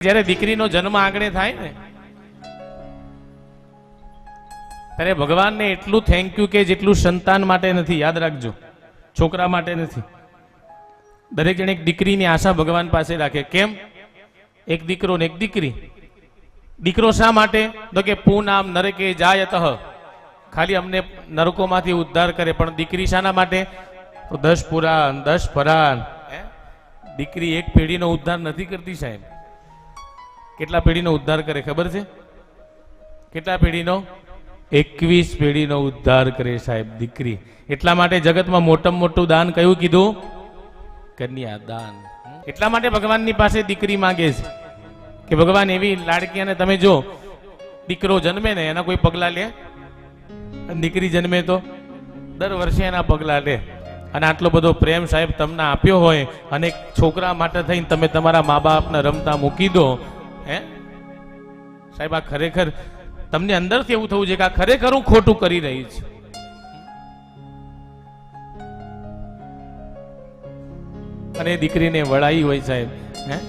જ્યારે દીકરીનો જન્મ આંગણે થાય ને ત્યારે ભગવાનને એટલું થેન્ક યુ કે જેટલું સંતાન માટે નથી. યાદ રાખજો, છોકરા માટે નથી. દરેક જણ એક દીકરીની આશા ભગવાન પાસે રાખે. કેમ? એક દીકરો ને એક દીકરી. દીકરો શા માટે? તો કે પૂનામ નરકે જાયતઃ, ખાલી અમને નરકોમાંથી ઉદ્ધાર કરે. પણ દીકરી શાના માટે? તો 10 પુરાણ 10 ફરાણ. દીકરી એક પેઢીનો ઉદ્ધાર નથી કરતી સાહેબ. કેટલા પેઢીનો ઉદ્ધાર કરે ખબર છે? કેટલા પેઢીનો? 21 પેઢીનો ઉદ્ધાર કરે સાહેબ દીકરી. એટલા માટે જગતમાં મોટામાં મોટું દાન કયું કીધું? કન્યાદાન. એટલા માટે ભગવાનની પાસે દીકરી માંગે છે કે ભગવાન એવી લાડકી. અને તમે જો દીકરો જન્મે ને એના કોઈ પગલા લે, દીકરી જન્મે તો દર વર્ષે એના પગલા લે. અને આટલો બધો પ્રેમ સાહેબ તમને આપ્યો હોય અને છોકરા માટે થઈને તમે તમારા મા બાપને રમતા મૂકી દો. હે સાહેબ, આ ખરેખર તમને અંદરથી એવું થવું છે કે આ ખરેખર હું ખોટું કરી રહી છું. અને દીકરીને વળાઈ હોય સાહેબ. હે